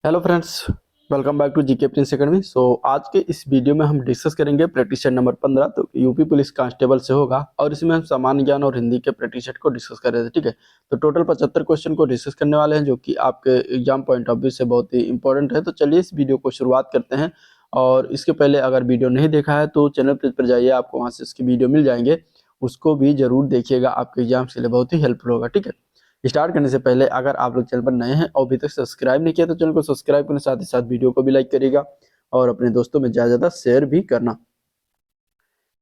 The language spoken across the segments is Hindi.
Hello friends, welcome back to GK Prince Academy. आज के इस वीडियो में हम डिस्कस करेंगे प्रैक्टिस सेट नंबर 15। तो यूपी पुलिस कांस्टेबल से होगा और इसमें हम सामान्य ज्ञान और हिंदी के प्रैक्टिस सेट को डिस्कस कर रहे थे। ठीक है, तो टोटल 75 क्वेश्चन को डिस्कस करने वाले हैं जो कि आपके एग्जाम पॉइंट ऑफ व्यू से बहुत ही इंपॉर्टेंट है। तो चलिए इस वीडियो को शुरुआत करते हैं। और इसके पहले अगर वीडियो नहीं देखा है तो चैनल पर जाइए, आपको वहाँ से इसकी वीडियो मिल जाएंगे, उसको भी जरूर देखिएगा, आपके एग्जाम के लिए बहुत ही हेल्पफुल होगा। ठीक है, स्टार्ट करने से पहले अगर आप लोग चैनल पर नए हैं और अभी तक सब्सक्राइब नहीं किया तो चैनल को सब्सक्राइब करने साथ ही साथ वीडियो को भी लाइक करिएगा और अपने दोस्तों में ज्यादा शेयर भी करना।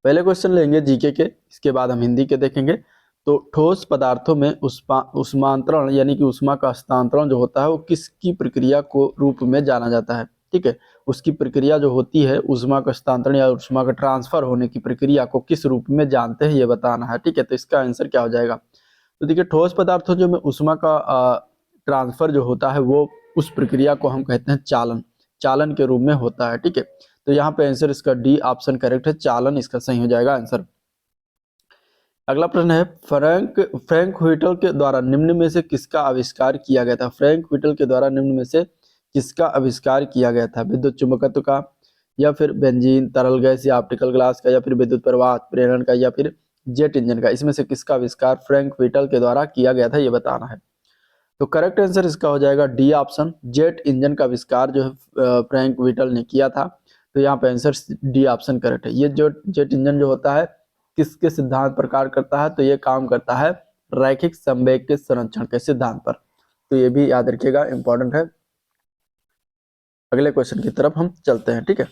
पहले क्वेश्चन लेंगे जीके के, इसके बाद हम हिंदी के देखेंगे। तो ठोस पदार्थों में उष्मांतरण यानी कि उष्मा का हस्तांतरण जो होता है वो किसकी प्रक्रिया को रूप में जाना जाता है। ठीक है, उसकी प्रक्रिया जो होती है उष्मा का हस्तांतरण या उष्मा का ट्रांसफर होने की प्रक्रिया को किस रूप में जानते हैं ये बताना है। ठीक है, तो इसका आंसर क्या हो जाएगा। तो देखिए, ठोस पदार्थों जो में उष्मा का ट्रांसफर जो होता है वो उस प्रक्रिया को हम कहते हैं चालन, चालन के रूप में होता है। ठीक है, तो यहाँ पे आंसर इसका डी ऑप्शन करेक्ट है, चालन इसका सही हो जाएगा आंसर। अगला प्रश्न है, फ्रैंक व्हिटल के द्वारा निम्न में से किसका आविष्कार किया गया था। फ्रैंक व्हिटल के द्वारा निम्न में से किसका आविष्कार किया गया था। विद्युत चुंबकत्व का, या फिर बेंजीन, तरल गैस या ऑप्टिकल ग्लास का, या फिर विद्युत प्रवाह प्रेरण का, या फिर जेट इंजन का। इसमें से किसका आविष्कार फ्रैंक व्हिटल के द्वारा किया गया था ये बताना है। तो करेक्ट आंसर इसका हो जाएगा डी ऑप्शन, जेट इंजन का आविष्कार जो है फ्रैंक व्हिटल ने किया था। तो यहाँ पे आंसर डी ऑप्शन करेक्ट है। ये जो जेट इंजन जो होता है किसके सिद्धांत पर कार्य करता है, तो ये काम करता है रैखिक संवेग के संरक्षण के सिद्धांत पर। तो ये भी याद रखिएगा, इंपॉर्टेंट है। अगले क्वेश्चन की तरफ हम चलते हैं। ठीक है,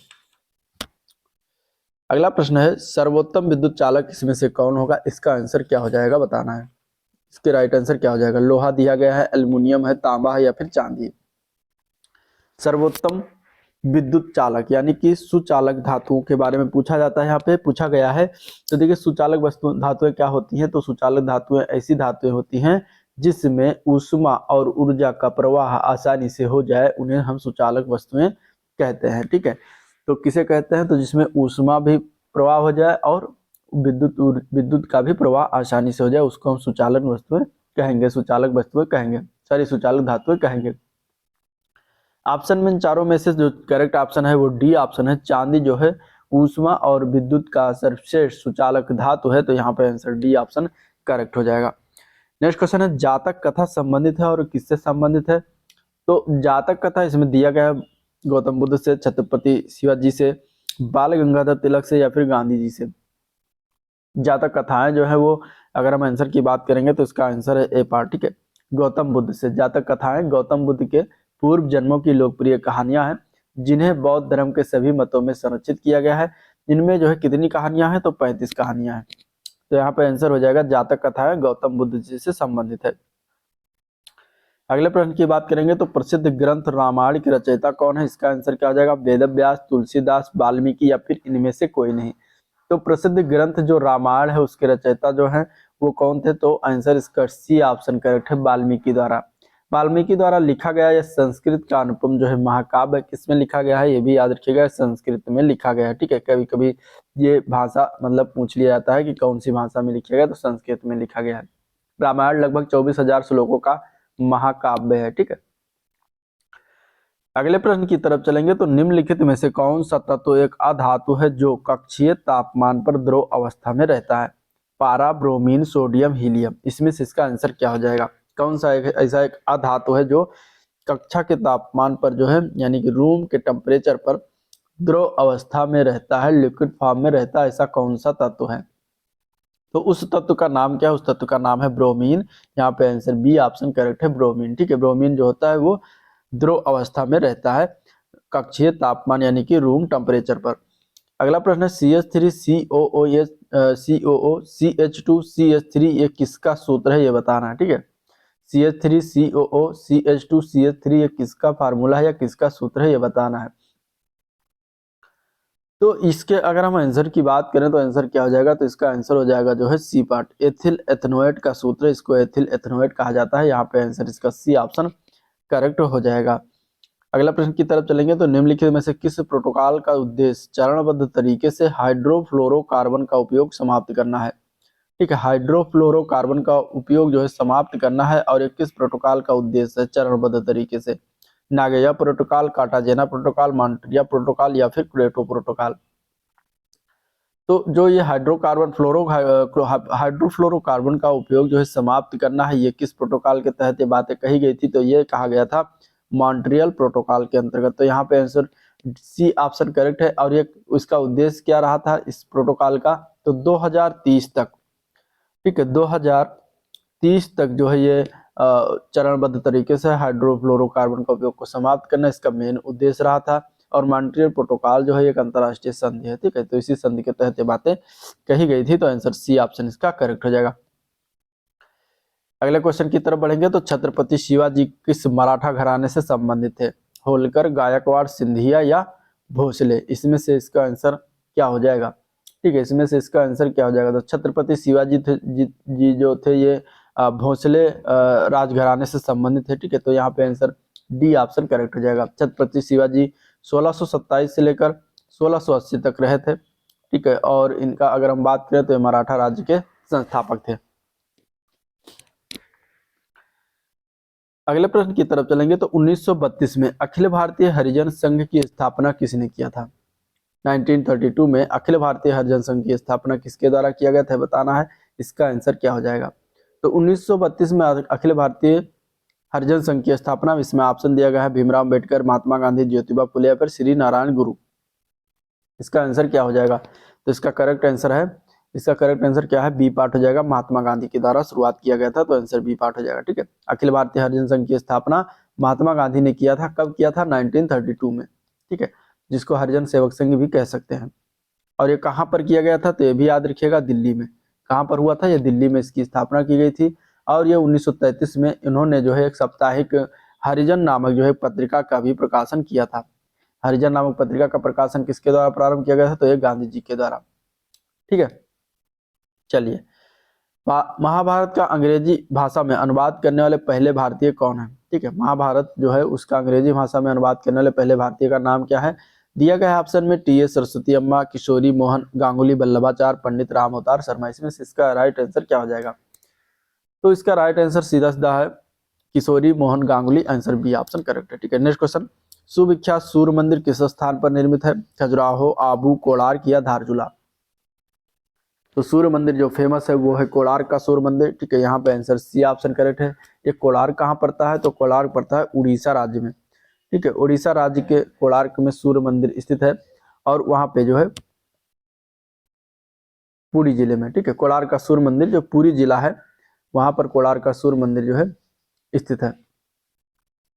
अगला प्रश्न है, सर्वोत्तम विद्युत चालक इसमें से कौन होगा। इसका आंसर क्या हो जाएगा बताना है। इसके राइट आंसर क्या हो जाएगा। लोहा दिया गया है, एल्युमिनियम है, तांबा है, या फिर चांदी। सर्वोत्तम विद्युत चालक यानी कि सुचालक धातुओं के बारे में पूछा जाता है, यहाँ पे पूछा गया है। तो देखिए, सुचालक वस्तु धातुएं क्या होती हैं। तो सुचालक धातुएं ऐसी धातुएं होती हैं जिसमें ऊष्मा और ऊर्जा का प्रवाह आसानी से हो जाए, उन्हें हम सुचालक वस्तुएं कहते हैं। ठीक है, तो किसे कहते हैं, तो जिसमें ऊष्मा भी प्रवाह हो जाए और विद्युत का भी प्रवाह आसानी से हो जाए, उसको हम सुचालक वस्तुएं कहेंगे, सुचालक वस्तुएं कहेंगे, सॉरी सुचालक धातुएं कहेंगे। ऑप्शन में चारों में से जो करेक्ट ऑप्शन है वो डी ऑप्शन है, चांदी जो है ऊष्मा और विद्युत का सर्वश्रेष्ठ सुचालक धातु है। तो यहाँ पे आंसर डी ऑप्शन करेक्ट हो जाएगा। नेक्स्ट क्वेश्चन है, जातक कथा संबंधित है और किससे संबंधित है। तो जातक कथा इसमें दिया गया है गौतम बुद्ध से, छत्रपति शिवाजी से, बाल गंगाधर तिलक से, या फिर गांधी जी से। जातक कथाएं जो है वो, अगर हम आंसर की बात करेंगे तो इसका आंसर है ए पार्ट। ठीक है, गौतम बुद्ध से। जातक कथाएं गौतम बुद्ध के पूर्व जन्मों की लोकप्रिय कहानियां हैं जिन्हें बौद्ध धर्म के सभी मतों में संरक्षित किया गया है। इनमें जो है कितनी कहानियां हैं, तो 35 कहानियां हैं। तो यहाँ पे आंसर हो जाएगा जातक कथाएं गौतम बुद्ध जी से संबंधित है। अगले प्रश्न की बात करेंगे तो प्रसिद्ध ग्रंथ रामायण के रचयिता कौन है। इसका आंसर क्या हो जाएगा। वेदव्यास, तुलसीदास, वाल्मीकि, या फिर इनमें से कोई नहीं। तो प्रसिद्ध ग्रंथ जो रामायण है उसके रचयिता जो है वो कौन थे, तो आंसर इसका सी ऑप्शन करेक्ट है, वाल्मीकि द्वारा। वाल्मीकि द्वारा लिखा गया यह संस्कृत का अनुपम जो है महाकाव्य किसमें लिखा गया है, ये भी याद रखिएगा, संस्कृत में लिखा गया है। ठीक है, कभी कभी ये भाषा मतलब पूछ लिया जाता है कि कौन सी भाषा में लिखा गया, तो संस्कृत में लिखा गया है। रामायण लगभग 24,000 श्लोकों का महाकाव्य है। ठीक है, अगले प्रश्न की तरफ चलेंगे। तो निम्नलिखित में से कौन सा तत्व एक अधातु है जो कक्षीय तापमान पर द्रव अवस्था में रहता है। पारा, ब्रोमीन, सोडियम, हीलियम। इसमें से इसका आंसर क्या हो जाएगा। कौन सा ऐसा एक अधातु है जो कक्षा के तापमान पर जो है यानी कि रूम के टेम्परेचर पर द्रव अवस्था में रहता है, लिक्विड फॉर्म में रहता है, ऐसा कौन सा तत्व है। तो उस तत्व का नाम क्या है, उस तत्व का नाम है ब्रोमीन। यहाँ पे आंसर बी ऑप्शन करेक्ट है, ब्रोमीन। ठीक है, ब्रोमीन जो होता है वो द्रव अवस्था में रहता है कक्षीय तापमान यानी कि रूम टेम्परेचर पर। अगला प्रश्न है, CH3 COO CH2 CH3 ये किसका सूत्र है ये बताना है। ठीक है, CH3 COO CH2 CH3 ये किसका फार्मूला है या किसका सूत्र है ये बताना है। तो इसके अगर हम आंसर की बात करें तो आंसर क्या हो जाएगा, तो इसका आंसर हो जाएगा जो है सी पार्ट, एथिल एथनोएट का सूत्र, इसको एथिल एथनोएट कहा जाता है। यहाँ पे आंसर इसका सी ऑप्शन करेक्ट हो जाएगा। अगला प्रश्न की तरफ चलेंगे। तो निम्नलिखित में से किस प्रोटोकॉल का उद्देश्य चरणबद्ध तरीके से हाइड्रोफ्लोरोकार्बन का उपयोग समाप्त करना है। ठीक है, हाइड्रोफ्लोरोकार्बन का उपयोग जो है समाप्त करना है, और ये किस प्रोटोकॉल का उद्देश्य है चरणबद्ध तरीके से। Nagoya protocol, Cartagena protocol, Montreal protocol या फिर क्योटो प्रोटोकॉल। तो जो ये हाइड्रोफ्लोरोकार्बन का उपयोग जो है समाप्त करना है, ये किस प्रोटोकॉल के तहत ये बातें कही गई थी, तो ये कहा गया था मॉन्ट्रियल प्रोटोकॉल के अंतर्गत। तो यहाँ पे आंसर सी ऑप्शन करेक्ट है। और ये उसका उद्देश्य क्या रहा था इस प्रोटोकॉल का, तो 2030 तक, ठीक है, 2030 तक जो है ये चरणबद्ध तरीके से हाइड्रोफ्लोरोकार्बन का उपयोग को समाप्त करना इसका मेन उद्देश्य रहा था। और मॉन्ट्रियल प्रोटोकॉल जो है एक अंतरराष्ट्रीय संधि है, ठीक है, तो इसी संधि के तहत ये बातें कही गई थी। तो आंसर सी ऑप्शन इसका करेक्ट हो जाएगा। अगले क्वेश्चन की तरफ बढ़ेंगे। तो छत्रपति शिवाजी किस मराठा घराने से संबंधित थे, होलकर, गायकवाड़, सिंधिया या भोसले? इसमें से इसका आंसर क्या हो जाएगा, ठीक है, इसमें से इसका आंसर क्या हो जाएगा। तो छत्रपति शिवाजी जी जो थे ये भोसले राजघराने से संबंधित है, ठीक है, तो यहाँ पे आंसर डी ऑप्शन करेक्ट हो जाएगा। छत्रपति शिवाजी 1627 से लेकर 1680 तक रहे थे, ठीक है, और इनका अगर हम बात करें तो ये मराठा राज्य के संस्थापक थे। अगले प्रश्न की तरफ चलेंगे। तो 1932 में अखिल भारतीय हरिजन संघ की स्थापना किसने किया था? 1932 में अखिल भारतीय हरिजन संघ की स्थापना किसके द्वारा किया गया था बताना है, इसका आंसर क्या हो जाएगा। तो 1932 में अखिल भारतीय हरिजन संघ की स्थापना, इसमें ऑप्शन दिया गया है भीमराव अम्बेडकर, महात्मा गांधी, ज्योतिबा फुले या फिर श्री नारायण गुरु। इसका आंसर क्या हो जाएगा, तो इसका करेक्ट आंसर है, इसका करेक्ट आंसर क्या है, बी पार्ट हो जाएगा। महात्मा गांधी के द्वारा शुरुआत किया गया था, तो आंसर बी पार्ट हो जाएगा, ठीक है। अखिल भारतीय हरिजन संघ की स्थापना महात्मा गांधी ने किया था, कब किया था, 1932 में, ठीक है, जिसको हरिजन सेवक संघ भी कह सकते हैं। और ये कहाँ पर किया गया था, तो ये भी याद रखिएगा, दिल्ली में। कहाँ पर हुआ था, ये दिल्ली में इसकी स्थापना की गई थी। और ये 1933 में इन्होंने जो है एक साप्ताहिक हरिजन नामक जो है पत्रिका का भी प्रकाशन किया था। हरिजन नामक पत्रिका का प्रकाशन किसके द्वारा प्रारंभ किया गया था, तो ये गांधी जी के द्वारा, ठीक है। चलिए, महाभारत का अंग्रेजी भाषा में अनुवाद करने वाले पहले भारतीय कौन है, ठीक है, महाभारत जो है उसका अंग्रेजी भाषा में अनुवाद करने वाले पहले भारतीय का नाम क्या है, दिया गया है ऑप्शन में टी.एस. सरस्वती अम्मा, किशोरी मोहन, गांगुली वल्लभाचार्य, पंडित राम अवतार शर्मा। इसमें से इसका राइट आंसर क्या हो जाएगा, तो इसका राइट आंसर सीधा सीधा है Kishori Mohan Ganguly, answer B option correct है, ठीक है। नेक्स्ट क्वेश्चन, सुविख्यात सूर्य मंदिर किस स्थान पर निर्मित है, खजुराहो, आबू, कोणार्क या धारचूला? तो सूर्य मंदिर जो फेमस है वो है कोणार्क का सूर्य मंदिर, ठीक है, यहाँ पे आंसर सी ऑप्शन करेक्ट है। ये कोणार्क कहाँ पड़ता है, तो कोणार्क पड़ता है उड़ीसा राज्य में, ठीक है, उड़ीसा राज्य के कोणार्क में सूर्य मंदिर स्थित है। और वहां पे जो है पुरी जिले में, ठीक है, कोणार्क का सूर्य मंदिर जो पुरी जिला है वहां पर कोणार्क का सूर्य मंदिर जो है स्थित है।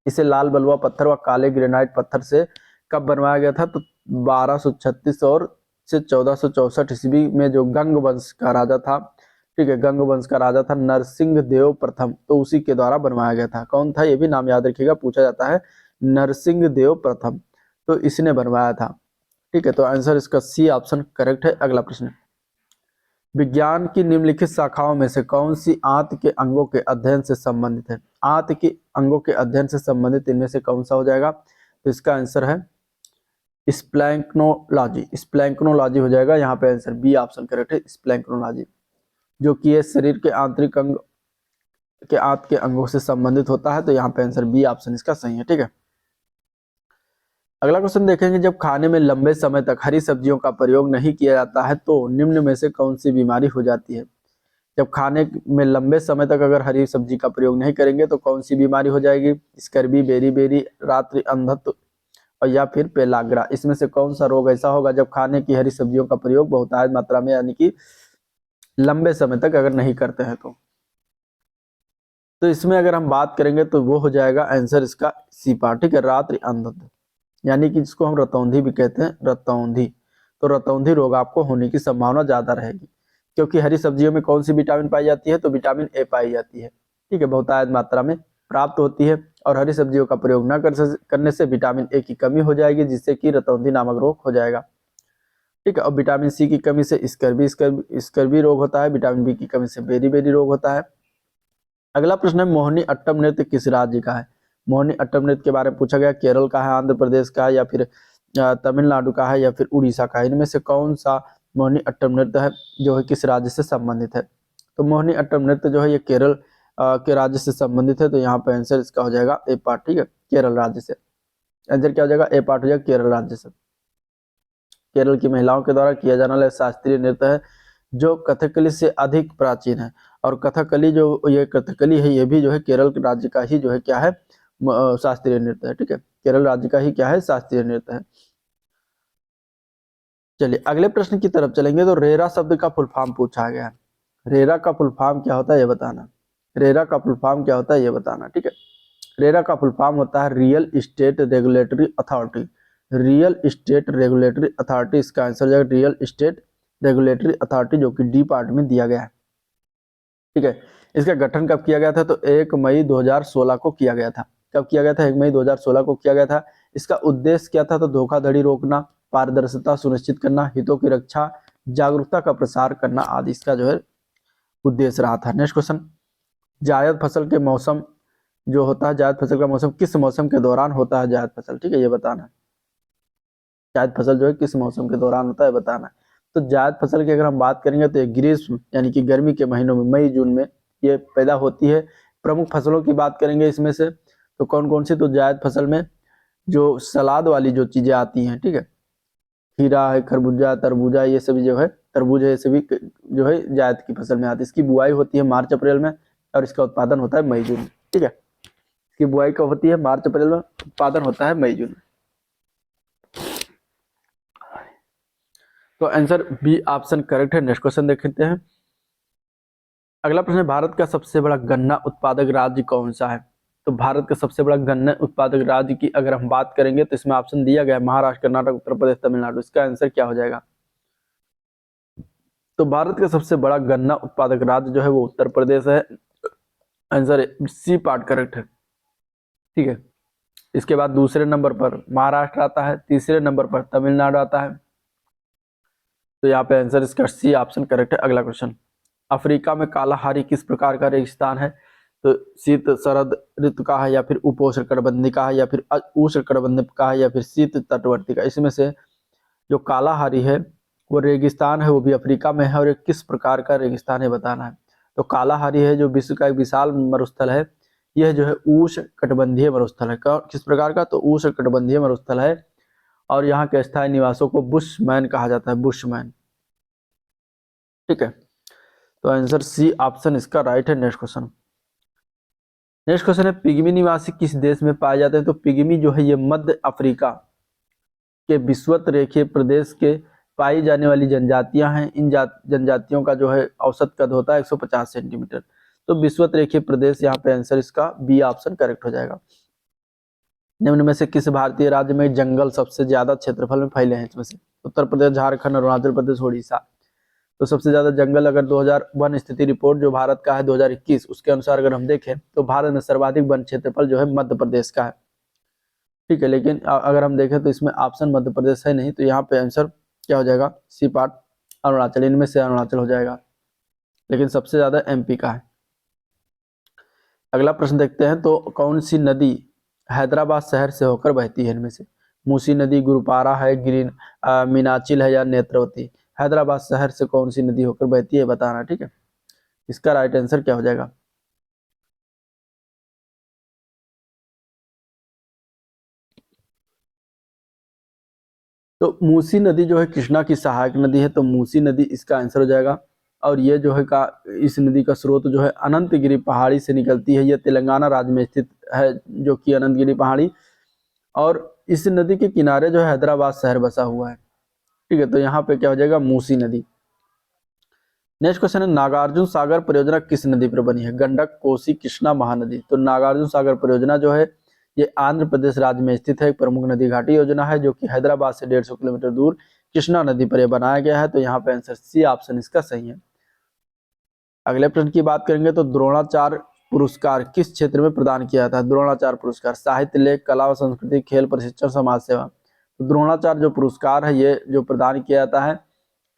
इसे लाल बलुआ पत्थर व काले ग्रेनाइट पत्थर से कब बनवाया गया था, तो 1236 और से 1464 ईस्वी में जो गंग वंश का राजा था, ठीक है, गंग वंश का राजा था नरसिंह देव प्रथम, तो उसी के द्वारा बनवाया गया था। कौन था, ये भी नाम याद रखिएगा, पूछा जाता है, नरसिंह देव प्रथम, तो इसने बनवाया था, ठीक है, तो आंसर इसका सी ऑप्शन करेक्ट है। अगला प्रश्न, विज्ञान की निम्नलिखित शाखाओं में से कौन सी आंत के अंगों के अध्ययन से संबंधित है, आंत के अंगों के अध्ययन से संबंधित इनमें से कौन सा हो जाएगा, तो इसका आंसर है स्प्लैंक्नोलॉजी, स्प्लैंक्नोलॉजी हो जाएगा, यहाँ पे आंसर बी ऑप्शन करेक्ट है, स्प्लैंक्नोलॉजी, जो कि ये शरीर के आंतरिक अंग के आंत के अंगों से संबंधित होता है, तो यहाँ पे आंसर बी ऑप्शन इसका सही है, ठीक है। अगला क्वेश्चन देखेंगे, जब खाने में लंबे समय तक हरी सब्जियों का प्रयोग नहीं किया जाता है तो निम्न में से कौन सी बीमारी हो जाती है? जब खाने में लंबे समय तक अगर हरी सब्जी का प्रयोग नहीं करेंगे तो कौन सी बीमारी हो जाएगी? स्कर्वी, बेरी, रात्रि अंधत्व और या फिर पेलाग्रा। इसमें से कौन सा रोग ऐसा होगा जब खाने की हरी सब्जियों का प्रयोग बहुतायत मात्रा में यानी कि लंबे समय तक अगर नहीं करते हैं तो इसमें अगर हम बात करेंगे तो वो हो जाएगा आंसर इसका सी पार्ट, ठीक है, रात्रि अंधत्व, यानी कि जिसको हम रतौंधी भी कहते हैं, रतौंधी। तो रतौंधी रोग आपको होने की संभावना ज्यादा रहेगी, क्योंकि हरी सब्जियों में कौन सी विटामिन पाई जाती है? तो विटामिन ए पाई जाती है, ठीक है, बहुतायत मात्रा में प्राप्त होती है। और हरी सब्जियों का प्रयोग न करने से विटामिन ए की कमी हो जाएगी, जिससे कि रतौंधी नामक रोग हो जाएगा, ठीक है। और विटामिन सी की कमी से स्कर्वी रोग होता है, विटामिन बी की कमी से बेरी रोग होता है। अगला प्रश्न है, मोहिनी अट्टम नृत्य किस राज्य का है? मोहिनी अट्टम नृत्य के बारे में पूछा गया, केरल का है, आंध्र प्रदेश का है, या फिर तमिलनाडु का है, या फिर उड़ीसा का है। इनमें से कौन सा मोहिनी अट्टम नृत्य है जो है किस राज्य से संबंधित है? तो मोहिनी अट्टम नृत्य जो है ये केरल के राज्य से संबंधित है, तो यहाँ पे आंसर इसका हो जाएगा ए पार्ट, ठीक है, केरल राज्य से। आंसर क्या हो जाएगा, ए पार्ट हो जाएगा केरल राज्य से। केरल की महिलाओं के द्वारा किया जाने वाला शास्त्रीय नृत्य है जो कथकली से अधिक प्राचीन है। और कथकली जो ये कथकली है ये भी जो है केरल राज्य का ही जो है क्या है, शास्त्रीय नृत्य है। ठीक है, केरल राज्य का ही क्या है, शास्त्रीय नृत्य है। चलिए अगले प्रश्न की तरफ चलेंगे। तो रेरा शब्द का फुल फॉर्म पूछा गया है। रेरा का फुल फॉर्म क्या होता है ये बताना। रेरा का फुल फॉर्म क्या होता है ये बताना। ठीक है, रेरा का फुल फॉर्म होता है real estate regulatory authority. Real estate regulatory authority, इसका आंसर हो जाएगा रियल इस्टेट रेगुलेटरी अथॉरिटी, जो कि डी पार्ट में दिया गया है। ठीक है, इसका गठन कब किया गया था, तो 1 मई 2016 को किया गया था। कब किया गया था, 1 मई 2016 को किया गया था। इसका उद्देश्य क्या था, तो धोखाधड़ी रोकना, पारदर्शिता सुनिश्चित करना, हितों की रक्षा, जागरूकता का प्रसार करना आदि इसका जो है उद्देश्य रहा था। नेक्स्ट क्वेश्चन, जायद फसल के मौसम जो होता है, जायद फसल का मौसम किस मौसम के दौरान होता है जायद फसल। ठीक है, ये बताना है जायद फसल जो है किस मौसम के दौरान होता है बताना है। तो जायद फसल की अगर हम बात करेंगे तो ये ग्रीष्म यानी कि गर्मी के महीनों में, मई जून में ये पैदा होती है। प्रमुख फसलों की बात करेंगे इसमें से, तो कौन कौन सी, तो जायद फसल में जो सलाद वाली जो चीजें आती हैं, ठीक है, खीरा है, खरबूजा, तरबूजा, ये सभी जो है, तरबूज है, ये सभी जो है जायद की फसल में आती है। इसकी बुआई होती है मार्च अप्रैल में और इसका उत्पादन होता है मई जून में। ठीक है, इसकी बुआई कब होती है, मार्च अप्रैल में, उत्पादन होता है मई जून में। तो आंसर बी ऑप्शन करेक्ट है। नेक्स्ट क्वेश्चन देखते हैं। अगला प्रश्न है, भारत का सबसे बड़ा गन्ना उत्पादक राज्य कौन सा है। तो भारत का सबसे बड़ा गन्ना उत्पादक राज्य की अगर हम बात करेंगे तो इसमें ऑप्शन दिया गया है महाराष्ट्र, कर्नाटक, उत्तर प्रदेश, तमिलनाडु। इसका आंसर क्या हो जाएगा, तो भारत का सबसे बड़ा गन्ना उत्पादक राज्य जो है वो उत्तर प्रदेश है। आंसर सी पार्ट करेक्ट है। ठीक है, इसके बाद दूसरे नंबर पर महाराष्ट्र आता है, तीसरे नंबर पर तमिलनाडु आता है। तो यहाँ पे आंसर इसका सी ऑप्शन करेक्ट है। अगला क्वेश्चन, अफ्रीका में कालाहारी किस प्रकार का रेगिस्तान है। तो शीत शरद ऋतु का है, या फिर उपोष्णकटिबंधीय का है, या फिर उष्णकटिबंधीय का है, या फिर शीत तटवर्ती का। इसमें से जो कालाहारी है वो रेगिस्तान है, वो भी अफ्रीका में है। और ये किस प्रकार का रेगिस्तान है बताना है। तो कालाहारी है जो विश्व का एक विशाल मरुस्थल है, यह जो है उष्णकटिबंधीय मरुस्थल है। किस प्रकार का, तो उष्णकटिबंधीय मरुस्थल है। और यहाँ के स्थायी निवासों को बुशमैन कहा जाता है, बुशमैन। ठीक है, तो आंसर सी ऑप्शन इसका राइट है। नेक्स्ट क्वेश्चन, नेक्स्ट क्वेश्चन है, पिग्मी निवासी किस देश में पाए जाते हैं। तो पिग्मी जो है ये मध्य अफ्रीका के विषुवत रेखीय प्रदेश के पाई जाने वाली जनजातियां हैं। इन जनजातियों का जो है औसत कद होता है 150 सेंटीमीटर। तो विषुवत रेखीय प्रदेश, यहाँ पे आंसर इसका बी ऑप्शन करेक्ट हो जाएगा। निम्न में से किस भारतीय राज्य में जंगल सबसे ज्यादा क्षेत्रफल में फैले हैं। इसमें से उत्तर प्रदेश, झारखंड, अरुणाचल प्रदेश, उड़ीसा। तो सबसे ज्यादा जंगल अगर 2001 स्थिति रिपोर्ट जो भारत का है 2021, उसके अनुसार अगर हम देखें तो भारत में सर्वाधिक वन क्षेत्रफल जो है मध्य प्रदेश का है। ठीक है, लेकिन अगर हम देखें तो इसमें ऑप्शन मध्य प्रदेश है नहीं, तो यहाँ पे आंसर क्या हो जाएगा, सी पार्ट अरुणाचल। इनमें से अरुणाचल हो जाएगा, लेकिन सबसे ज्यादा एमपी का है। अगला प्रश्न देखते हैं। तो कौन सी नदी हैदराबाद शहर से होकर बहती है। इनमें से मूसी नदी, गुरुपारा है, मीनाचिल है, या नेत्रवती। हैदराबाद शहर से कौन सी नदी होकर बहती है बताना। ठीक है, इसका राइट आंसर क्या हो जाएगा, तो मूसी नदी जो है कृष्णा की सहायक नदी है, तो मूसी नदी इसका आंसर हो जाएगा। और ये जो है का इस नदी का स्रोत जो है अनंतगिरी पहाड़ी से निकलती है। ये तेलंगाना राज्य में स्थित है, जो कि अनंतगिरी पहाड़ी। और इस नदी के किनारे जो है हैदराबाद शहर बसा हुआ है। ठीक है, तो यहाँ पे क्या हो जाएगा, मूसी नदी। नेक्स्ट क्वेश्चन है, नागार्जुन सागर परियोजना किस नदी पर बनी है। गंडक, कोसी, कृष्णा, महानदी। तो नागार्जुन सागर परियोजना जो है ये आंध्र प्रदेश राज्य में स्थित है, एक प्रमुख नदी घाटी योजना है, जो कि हैदराबाद से 150 किलोमीटर दूर कृष्णा नदी पर यह बनाया गया है। तो यहाँ पे आंसर सी ऑप्शन इसका सही है। अगले प्रश्न की बात करेंगे। तो द्रोणाचार्य पुरस्कार किस क्षेत्र में प्रदान किया जाता है। द्रोणाचार्य पुरस्कार साहित्य, लेख, कला व संस्कृति, खेल, प्रशिक्षण, समाज सेवा। तो द्रोणाचार्य जो पुरस्कार है ये जो प्रदान किया जाता है,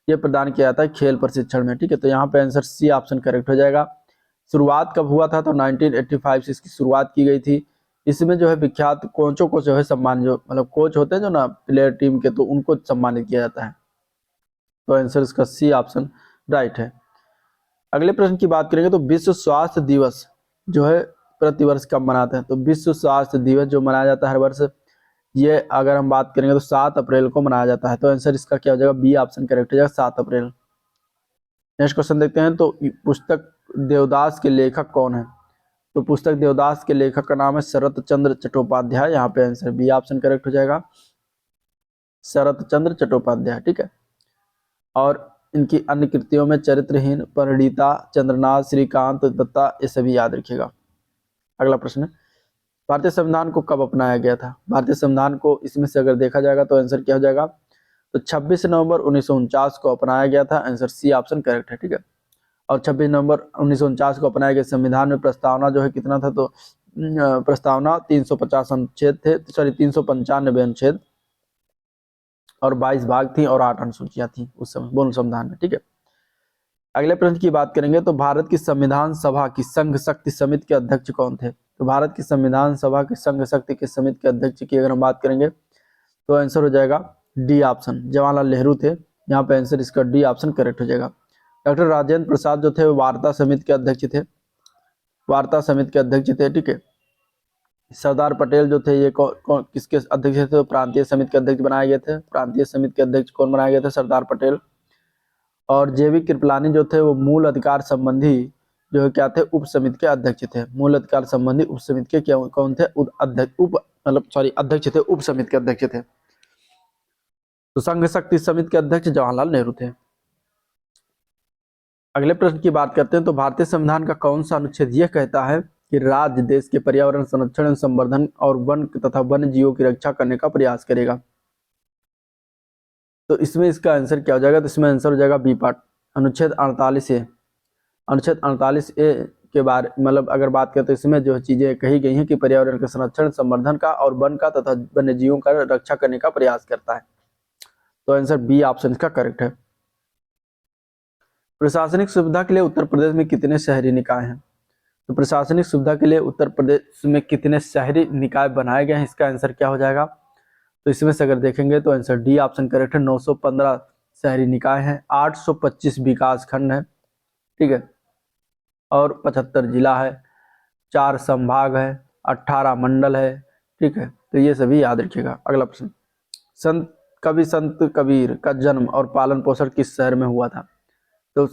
ये प्रदान किया जाता है खेल प्रशिक्षण में। ठीक है, तो यहाँ पे आंसर सी ऑप्शन करेक्ट हो जाएगा। शुरुआत कब हुआ था, तो 1985 से इसकी शुरुआत की गई थी। इसमें जो है विख्यात कोचों को जो है सम्मान, जो मतलब कोच होते हैं जो ना प्लेयर टीम के, तो उनको सम्मानित किया जाता है। तो आंसर इसका सी ऑप्शन राइट है। अगले प्रश्न की बात करेंगे। तो विश्व स्वास्थ्य दिवस जो है प्रति वर्ष कब मनाते हैं? तो विश्व स्वास्थ्य दिवस जो मनाया जाता है हर वर्ष, ये अगर हम बात करेंगे तो 7 अप्रैल को मनाया जाता है। तो आंसर इसका क्या हो जाएगा? बी ऑप्शन करेक्ट हो जाएगा, 7 अप्रैल। नेक्स्ट क्वेश्चन देखते हैं। तो पुस्तक देवदास के लेखक कौन है? तो पुस्तक देवदास के लेखक का नाम है शरत चंद्र चट्टोपाध्याय। यहाँ पे आंसर बी ऑप्शन करेक्ट हो जाएगा, शरत चंद्र चट्टोपाध्याय। ठीक है। और इनकी अन्य कृतियों में चरित्रहीन, परिणीता, चंद्रनाथ, श्रीकांत, दत्ता, ये सभी याद रखिएगा। अगला प्रश्न है, भारतीय संविधान को कब अपनाया गया था? भारतीय संविधान को इसमें से अगर देखा जाएगा तो आंसर क्या हो जाएगा? तो 26 नवंबर 1949 को अपनाया गया था। आंसर सी ऑप्शन करेक्ट है। ठीक है। और 26 नवंबर 1949 को अपनाया गया संविधान में प्रस्तावना जो है कितना था? तो प्रस्तावना 350 अनुच्छेद थे, सॉरी 395 अनुच्छेद और 22 भाग थी और 8 अनुसूचियां थी उस समय बोल संविधान में। ठीक है। अगले प्रश्न की बात करेंगे। तो भारत की संविधान सभा की संघ शक्ति समिति के अध्यक्ष कौन थे? तो भारत की संविधान सभा की संघ शक्ति की समिति के अध्यक्ष की अगर हम बात करेंगे तो आंसर हो जाएगा डी ऑप्शन, जवाहरलाल नेहरू थे। यहाँ पे आंसर इसका डी ऑप्शन करेक्ट हो जाएगा। डॉक्टर राजेंद्र प्रसाद जो थे वो वार्ता समिति के अध्यक्ष थे, वार्ता समिति के अध्यक्ष थे। ठीक है। सरदार पटेल जो थे ये कौन किसके अध्यक्ष थे? तो प्रांतीय समिति के अध्यक्ष बनाए गए थे। प्रांतीय समिति के अध्यक्ष कौन बनाए गए थे? सरदार पटेल। और जेबी कृपलानी जो थे वो मूल अधिकार संबंधी जो है क्या थे? उप समिति के अध्यक्ष थे। मूल अधिकार संबंधी उप समिति के क्या कौन थे? अध्यक्ष थे, उप समिति के अध्यक्ष थे। तो संघ शक्ति समिति के अध्यक्ष जवाहरलाल नेहरू थे। अगले प्रश्न की बात करते हैं। तो भारतीय संविधान का कौन सा अनुच्छेद यह कहता है कि राज्य देश के पर्यावरण संरक्षण, संवर्धन और वन तथा वन्य जीवों की रक्षा करने का प्रयास करेगा? तो इसमें इसका आंसर क्या हो जाएगा? तो इसमें आंसर हो जाएगा बी पार्ट, अनुच्छेद 48 ए। अनुच्छेद 48 ए के बारे मतलब अगर बात करें तो इसमें जो चीजें कही गई हैं कि पर्यावरण के संरक्षण, संवर्धन का और वन का तथा वन्य जीवों का रक्षा करने का प्रयास करता है। तो आंसर बी ऑप्शन का करेक्ट है। प्रशासनिक सुविधा के लिए उत्तर प्रदेश में कितने शहरी निकाय हैं? तो प्रशासनिक सुविधा के लिए उत्तर प्रदेश में कितने शहरी निकाय बनाए गए हैं? इसका आंसर क्या हो जाएगा? तो इसमें से अगर देखेंगे तो आंसर डी ऑप्शन करेक्ट है। 915 शहरी निकाय हैं, 825 विकास खंड है। ठीक है। और 75 जिला है, 4 संभाग है, 18 मंडल है। ठीक है। तो ये सभी याद रखिएगा। अगला प्रश्न, संत कबीर का जन्म और पालन पोषण किस शहर में हुआ था? तो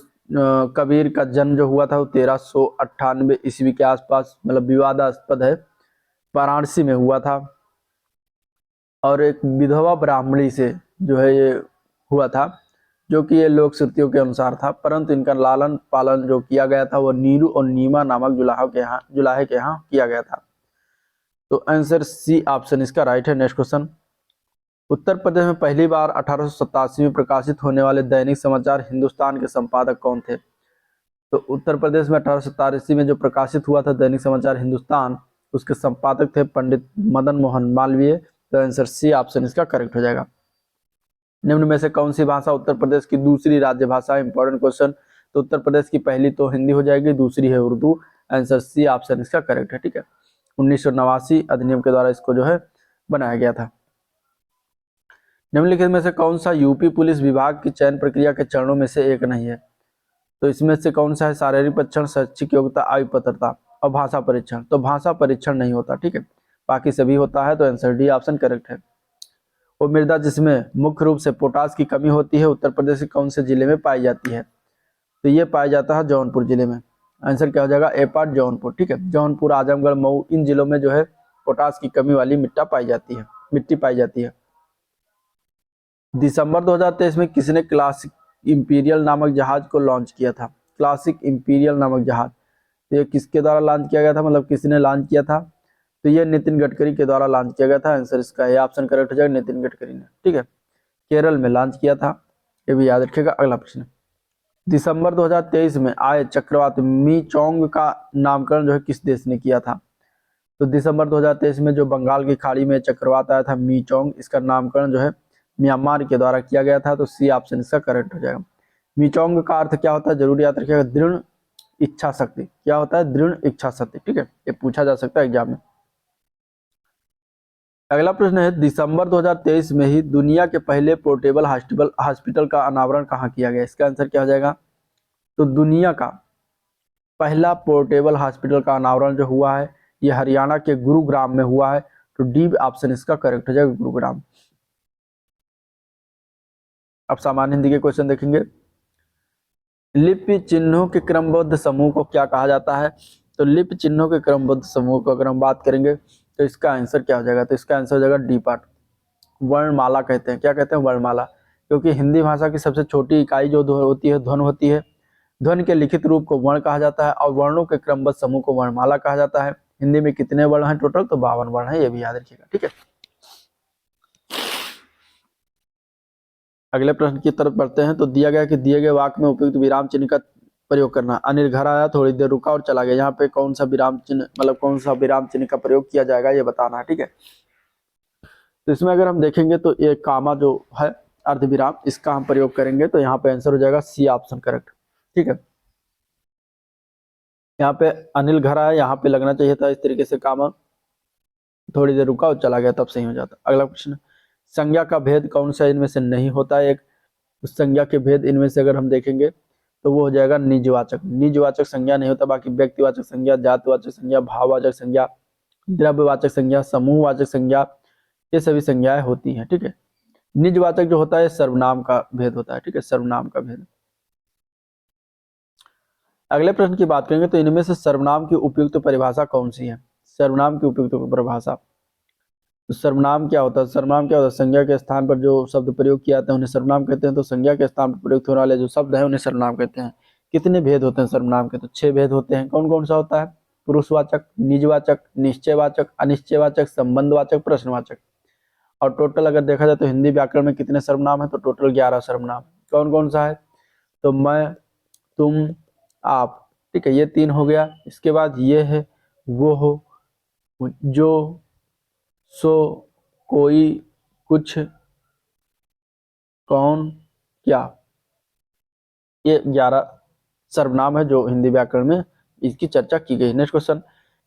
कबीर का जन्म जो हुआ था वो 1398 ईस्वी के आसपास, मतलब विवादास्पद है, वाराणसी में हुआ था। और एक विधवा ब्राह्मणी से जो है ये हुआ था, जो कि ये लोक श्रुतियों के अनुसार था, परंतु इनका लालन पालन जो किया गया था वो नीरू और नीमा नामक जुलाहे के यहाँ किया गया था। तो आंसर सी ऑप्शन इसका राइट है। नेक्स्ट क्वेश्चन, उत्तर प्रदेश में पहली बार 1887 में प्रकाशित होने वाले दैनिक समाचार हिंदुस्तान के संपादक कौन थे? तो उत्तर प्रदेश में 1887 में जो प्रकाशित हुआ था दैनिक समाचार हिंदुस्तान, उसके संपादक थे पंडित मदन मोहन मालवीय। तो आंसर सी ऑप्शन इसका करेक्ट हो जाएगा। निम्न में से कौन सी भाषा उत्तर प्रदेश की दूसरी राज्य भाषा? Important question. तो उत्तर प्रदेश की पहली तो हिंदी हो जाएगी, दूसरी है उर्दू। आंसर सी ऑप्शन इसका करेक्ट है। ठीक है। 1989 अधिनियम के द्वारा इसको जो है बनाया गया था। निम्नलिखित में से कौन सा यूपी पुलिस विभाग की चयन प्रक्रिया के चरणों में से एक नहीं है? तो इसमें से कौन सा है? शारीरिक परीक्षण, शैक्षिक योग्यता, आयु पात्रता और भाषा परीक्षण। तो भाषा परीक्षण नहीं होता। ठीक है। बाकी सभी होता है। तो आंसर डी ऑप्शन करेक्ट है। वो मृदा जिसमें मुख्य रूप से पोटास की कमी होती है उत्तर प्रदेश के कौन से जिले में पाई जाती है? तो ये पाया जाता है जौनपुर जिले में। आंसर क्या हो जाएगा? ए पार्ट जौनपुर। ठीक है। जौनपुर, आजमगढ़, मऊ, इन जिलों में जो है पोटास की कमी वाली मिट्टी पाई जाती है। दिसंबर 2023 में किसने क्लासिक इंपीरियल नामक जहाज को लॉन्च किया था? क्लासिक इंपीरियल नामक जहाज, तो ये किसके द्वारा लॉन्च किया गया था, मतलब किसने लॉन्च किया था? तो ये नितिन गडकरी के द्वारा लॉन्च किया गया था। आंसर इसका ये ऑप्शन करेक्ट हो जाएगा, नितिन गडकरी ने। ठीक है। केरल में लॉन्च किया था, ये भी याद रखिएगा। अगला प्रश्न, दिसंबर 2023 में आए चक्रवात मीचोंग का नामकरण जो है किस देश ने किया था? तो दिसंबर 2023 में जो बंगाल की खाड़ी में चक्रवात आया था मीचोंग, इसका नामकरण जो है म्यांमार के द्वारा किया गया था। तो सी ऑप्शन इसका करेक्ट हो जाएगा। मीचोंग का अर्थ क्या होता है? जरूर याद रखिएगा, दृढ़ इच्छा शक्ति। क्या होता है? दृढ़ इच्छा शक्ति। ठीक है। ये पूछा जा सकता है एग्जाम में। अगला प्रश्न है, दिसंबर 2023 में ही दुनिया के पहले पोर्टेबल हॉस्पिटल का अनावरण कहाँ किया गया? इसका आंसर क्या हो जाएगा? तो दुनिया का पहला पोर्टेबल हॉस्पिटल का अनावरण जो हुआ है ये हरियाणा के गुरुग्राम में हुआ है। तो डी ऑप्शन इसका करेक्ट हो जाएगा, गुरुग्राम। अब सामान्य हिंदी के क्वेश्चन देखेंगे। लिपि चिन्हों के क्रमबद्ध समूह को क्या कहा जाता है? तो लिपि चिन्हों के क्रमबद्ध समूह को अगर हम बात करेंगे तो इसका आंसर क्या हो जाएगा? तो इसका आंसर हो जाएगा डी पार्ट, वर्णमाला कहते हैं। क्या कहते हैं? वर्णमाला। क्योंकि हिंदी भाषा की सबसे छोटी इकाई जो होती है ध्वन होती है। ध्वन के लिखित रूप को वर्ण कहा जाता है और वर्णों के क्रमबद्ध समूह को वर्णमाला कहा जाता है। हिंदी में कितने वर्ण हैं टोटल? तो 52 वर्ण है, ये भी याद रखिएगा, ठीक है। अगले प्रश्न की तरफ बढ़ते हैं। तो दिया गया कि दिए गए वाक्य में उपयुक्त विराम चिन्ह का प्रयोग करना। अनिल घर आया, थोड़ी देर रुका और चला गया। यहाँ पे कौन सा विराम चिन्ह, मतलब कौन सा विराम चिन्ह का प्रयोग किया जाएगा, ये बताना है, ठीक है। तो इसमें अगर हम देखेंगे तो ये कामा जो है अर्धविराम, इसका हम प्रयोग करेंगे। तो यहाँ पे आंसर हो जाएगा सी ऑप्शन करेक्ट, ठीक है। यहाँ पे अनिल घर आया, यहाँ पे लगना चाहिए था इस तरीके से कामा, थोड़ी देर रुका और चला गया, तब सही हो जाता। अगला प्रश्न, संज्ञा का भेद कौन सा इनमें से नहीं होता? एक उस संज्ञा के भेद इनमें से अगर हम देखेंगे तो वो हो जाएगा निजवाचक। निजवाचक संज्ञा नहीं होता, बाकी व्यक्तिवाचक संज्ञा, जातवाचक संज्ञा, भाववाचक संज्ञा, द्रव्यवाचक संज्ञा, समूहवाचक संज्ञा, ये सभी संज्ञाएं होती हैं, ठीक है। निजवाचक जो होता है सर्वनाम का भेद होता है, ठीक है, सर्वनाम का भेद। अगले प्रश्न की बात करेंगे तो इनमें से सर्वनाम की उपयुक्त परिभाषा कौन सी है? सर्वनाम की उपयुक्त परिभाषा, तो सर्वनाम क्या होता है? सर्वनाम क्या होता है? संज्ञा के स्थान पर जो शब्द प्रयोग किया जाता है उन्हें सर्वनाम कहते हैं। तो संज्ञा के स्थान पर प्रयुक्त होने वाले जो शब्द हैं उन्हें सर्वनाम कहते हैं। कितने भेद होते हैं सर्वनाम के? तो 6 भेद होते हैं। कौन कौन सा होता है? पुरुषवाचक, निजवाचक, निश्चयवाचक, अनिश्चयवाचक, संबंधवाचक, प्रश्नवाचक। और टोटल अगर देखा जाए तो हिंदी व्याकरण में कितने सर्वनाम है? तो टोटल 11 सर्वनाम। कौन कौन सा है? तो मैं, तुम, आप, ठीक है, ये 3 हो गया। इसके बाद ये है वो हो, जो, सो, कोई, कुछ, कौन, क्या, ये 11 सर्वनाम है जो हिंदी व्याकरण में इसकी चर्चा की गई। नेक्स्ट क्वेश्चन,